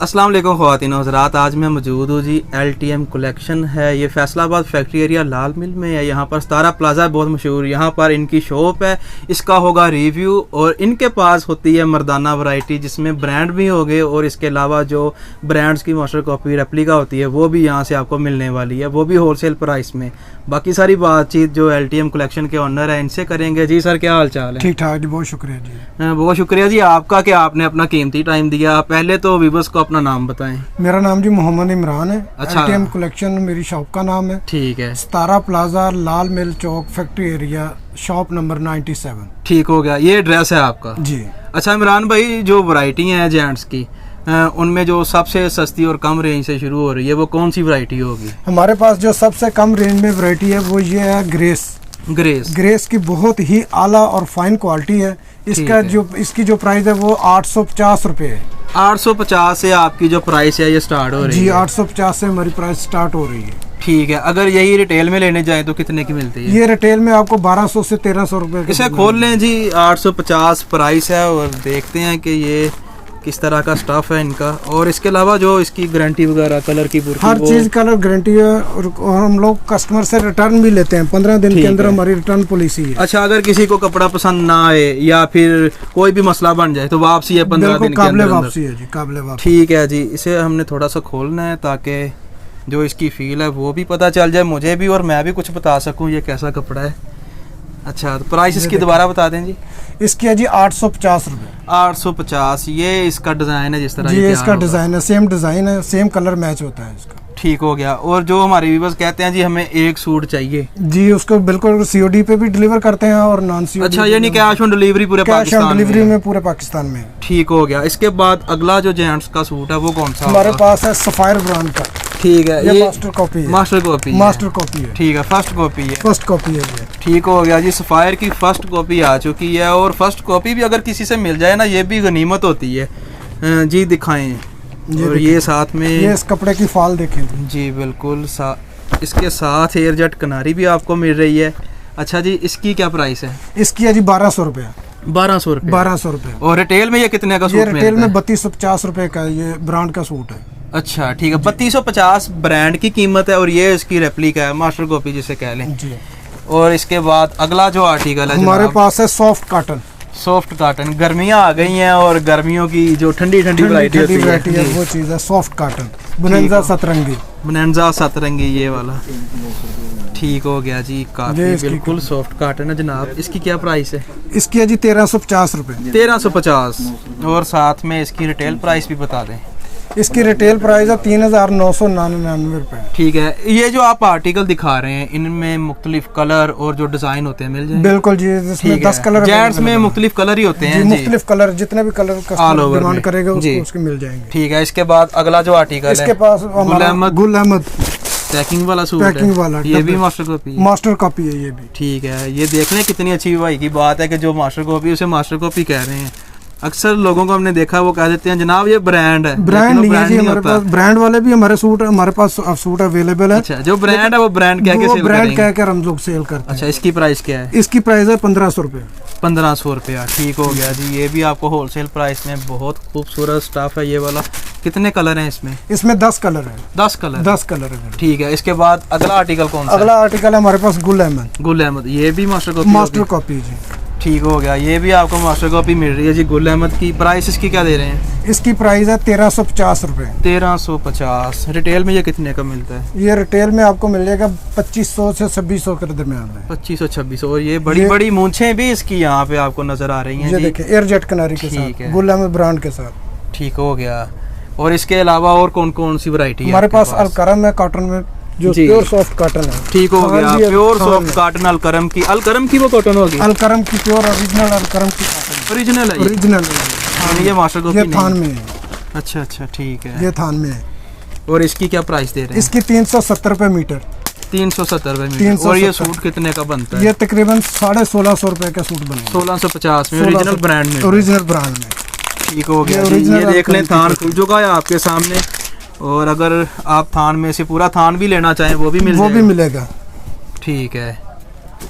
अस्सलाम वालेकुम ख़वातीन हज़रात, आज मैं मौजूद हूँ जी LTM कलेक्शन है। ये फैसलाबाद फैक्ट्री एरिया लाल मिल में है। यहाँ पर सतारा प्लाजा बहुत मशहूर, यहाँ पर इनकी शॉप है। इसका होगा रिव्यू और इनके पास होती है मर्दाना वैरायटी जिसमें ब्रांड भी हो गए और इसके अलावा जो ब्रांड्स की मास्टर कॉपी रेप्लिका होती है वो भी यहाँ से आपको मिलने वाली है, वो भी होलसेल प्राइस में। बाकी सारी बातचीत जो LTM कलेक्शन के ऑनर है इनसे करेंगे। जी सर, क्या हाल चाल है? ठीक ठाक जी, बहुत शुक्रिया जी। बहुत शुक्रिया जी आपका कि आपने अपना कीमती टाइम दिया। पहले तो व्यूअर्स को अपना नाम बताएं। मेरा नाम जी मोहम्मद इमरान है। अच्छा। LTM कलेक्शन मेरी शॉप का नाम है। ठीक है। सतारा प्लाजा लाल मिल चौक फैक्ट्री एरिया शॉप नंबर 97। ठीक हो गया, ये एड्रेस है आपका जी। अच्छा इमरान भाई, जो वैरायटी है जेंट्स की उनमें जो सबसे सस्ती और कम रेंज से शुरू हो रही है वो कौन सी वैरायटी होगी? हमारे पास जो सबसे कम रेंज में वैरायटी है वो ये है ग्रेस की बहुत ही आला और फाइन क्वालिटी है। इसकी जो प्राइस है वो 850 रुपये है। 850 से आपकी जो प्राइस है ये स्टार्ट हो रही है? जी, 850 से हमारी प्राइस स्टार्ट हो रही है। ठीक है। अगर यही रिटेल में लेने जाए तो कितने की मिलती है? ये रिटेल में आपको 1200 से 1300 रुपये। इसे खोल लें जी। 850 प्राइस है और देखते हैं कि ये किस तरह का स्टफ है इनका। और इसके अलावा जो इसकी गारंटी वगैरह कलर की हर चीज कलर गारंटी है और हम लोग कस्टमर से रिटर्न भी लेते हैं। 15 दिन के अंदर हमारी रिटर्न पॉलिसी है। अच्छा, अगर किसी को कपड़ा पसंद ना आए या फिर कोई भी मसला बन जाए तो वापसी है 15 दिन के अंदर? वापसी है जी, काबिल वापसी। ठीक है जी। इसे हमने थोड़ा सा खोलना है ताकि जो इसकी फील है वो भी पता चल जाए मुझे भी और मैं भी कुछ बता सकूं ये कैसा कपड़ा है। अच्छा, तो प्राइस इसकी दोबारा बता दें जी। इसकी है जी 850 रुपये। 850। ये इसका डिजाइन है जिस तरह जी, इसका डिजाइन है, सेम डिजाइन है, सेम कलर मैच होता है इसका। ठीक हो गया। और जो हमारे व्यूअर्स कहते हैं जी हमें एक सूट चाहिए, जी उसको बिल्कुल COD पे भी डिलीवर करते हैं और नॉन COD। अच्छा, यानी कैश ऑन डिलीवरी पूरे पाकिस्तान में? डिलीवरी में पूरे पाकिस्तान में। ठीक हो गया। इसके बाद अगला जो जेंट्स का सूट है वो कौन सा? हमारे पास है सफायर ब्रांड का। ठीक है। ये मास्टर कॉपी है। मास्टर कॉपी है। ठीक है, फर्स्ट कॉपी है ये। ठीक हो गया जी। सफायर की फर्स्ट कॉपी आ चुकी है और फर्स्ट कॉपी भी अगर किसी से मिल जाए ना ये भी गनीमत होती है जी। दिखाएं। और ये साथ में ये इस कपड़े की फॉल देखें जी, बिल्कुल इसके साथ एयर जेट किनारी भी आपको मिल रही है। अच्छा जी, इसकी क्या प्राइस है? इसकी है जी 1200 रुपये। 1200 रुपये? 1200 रुपये। और रिटेल में ये कितने का सूट? ये रिटेल में 3250 रुपये का ये ब्रांड का सूट है। अच्छा ठीक है। 3250 ब्रांड की कीमत है और ये इसकी रेप्लिका है, मास्टर कॉपी जिसे कह लें जी। और इसके बाद अगला जो आर्टिकल है हमारे पास है सॉफ्ट काटन। गर्मियां आ गई हैं और गर्मियों की जो ठंडी वैरायटी होती है वो चीज़ है सॉफ्ट काटन। बुनंजा सतरंगी ये वाला। ठीक हो गया जी। काफी बिल्कुल सॉफ्ट काटन है जनाब। इसकी क्या प्राइस है? इसकी है जी 1350 रुपये। 1350। और साथ में इसकी रिटेल प्राइस भी बता दें। इसकी रिटेल प्राइस है 3999 रुपये। ठीक है। ये जो आप आर्टिकल दिखा रहे हैं इनमें मुख्तलिफ कलर और जो डिजाइन होते हैं मिल जाएंगे? बिल्कुल जी, इसमें 10 कलर। जेंट्स में मुख्तलिफ कलर ही होते हैं? मुख्तलिफ कलर, जितने भी कलर कस्टमर डिमांड करेगा उसको मिल जाएंगे। ठीक है। इसके बाद अगला जो आर्टिकल है इसके पास गुल अहमद पैकिंग वाला सूट है। ये भी मास्टर कॉपी है ये भी। ठीक है। ये देख लें कितनी अच्छी भाई की बात है कि जो मास्टर कॉपी उसे मास्टर कॉपी कह रहे हैं। अक्सर लोगों को हमने देखा वो कह देते हैं जनाब ये ब्रांड है। ब्रांड नहीं है जी हमारे पास। ब्रांड वाले भी हमारे पास सूट अवेलेबल है। अच्छा, जो ब्रांड है वो ब्रांड कह के हम लोग सेल करते हैं। अच्छा, इसकी प्राइस क्या है? इसकी प्राइस है 1500 रुपये। 1500 रुपया। ठीक हो गया जी। ये भी आपको होलसेल प्राइस में बहुत खूबसूरत स्टाफ है ये वाला। कितने कलर हैं इसमें? इसमें 10 कलर है। 10 कलर है। ठीक है। इसके बाद अगला आर्टिकल कौन सा? अगला आर्टिकल है हमारे पास गुल अहमद। ये भी मास्टर कॉपी जी। ठीक हो गया। ये भी आपको मास्टर कॉपी मिल रही है जी गुल अहमद की। प्राइस इसकी क्या दे रहे हैं? इसकी प्राइस है 1350 रुपये। 1350। रिटेल में ये कितने का मिलता है? ये रिटेल में आपको मिल जाएगा 2500 से 2600 के दरमियान में। 2500-2600। और ये बड़ी मूंछें भी इसकी यहाँ पे आपको नजर आ रही हैं। ये देखिए एयर जेट किनारी के साथ, गुल अहमद ब्रांड के साथ। ठीक हो गया। और इसके अलावा और कौन सी वैरायटी है हमारे पास? अलकरम है कॉटन में, जो प्योर सॉफ्ट कॉटन है। ठीक हो गया। प्योर सॉफ्ट कॉटन अलकरम की वो कॉटन होगी? अलकरम की प्योर ओरिजिनल अलकरम की कॉटन। ओरिजिनल है। ये मास्टर कॉपी थान में है। अच्छा ठीक है। ये थान में है। और इसकी क्या प्राइस दे रहे हैं? इसकी 370 रुपये मीटर। 370 रुपये मीटर। और ये सूट कितने का बनता है? ये तकरीबन 1650 रुपये का सूट बनेगा। 1650 में ओरिजिनल ब्रांड में। ठीक हो गया। ये देख लें थान खुल चुका है आपके सामने। और अगर आप थान में से पूरा थान भी लेना चाहें वो भी मिलेगा। ठीक है।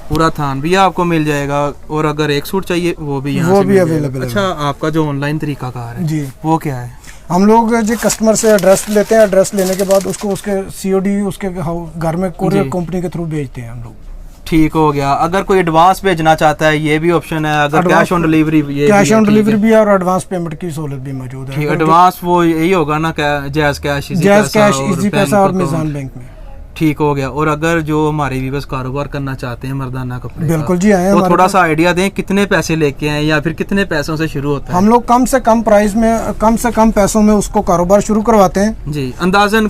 पूरा थान भी आपको मिल जाएगा। और अगर एक सूट चाहिए वो भी अवेलेबल है। अच्छा, आपका जो ऑनलाइन तरीका कार है जी, वो क्या है? हम लोग जो कस्टमर से एड्रेस लेते हैं, एड्रेस लेने के बाद उसको उसके COD उसके घर में कोरियर कंपनी के थ्रू भेजते हैं हम लोग। ठीक हो गया। अगर कोई एडवांस भेजना चाहता है ये भी ऑप्शन है, अगर cash on delivery cash on delivery भी है और एडवांस पेमेंट की सहूलत भी मौजूद है। एडवांस वो यही होगा ना, जैज कैश, इजी पैसा और मिजान बैंक में। ठीक हो गया। और अगर जो हमारे व्यूअर्स कारोबार करना चाहते हैं मर्दाना कपड़े बिल्कुल जी आए, तो थोड़ा सा आइडिया दें कितने पैसे लेके आए या फिर कितने पैसों से शुरू होता है? हम लोग कम से कम प्राइस में, कम से कम पैसों में उसको कारोबार शुरू करवाते हैं जी। अंदाजन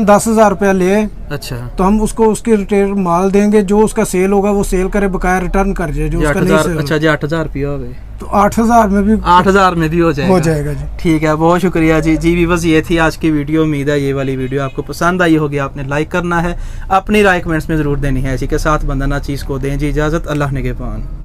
10,000 रुपया ले। अच्छा, तो हम उसको उसकी रिटेल माल देंगे, जो उसका सेल होगा वो सेल करे, बकाया रिटर्न कर जाए जो उसका नहीं सेल। अच्छा जी, 8,000 रुपया हो गए तो 8,000 में भी हो जाएगा जी। ठीक है, बहुत शुक्रिया जी। जी बस ये थी आज की वीडियो। उम्मीद है ये वाली वीडियो आपको पसंद आई होगी। आपने लाइक करना है, अपनी राय कमेंट्स में ज़रूर देनी है। इसी के साथ बंदना चीज़ को दें जी इजाज़त। अल्लाह निगहबान।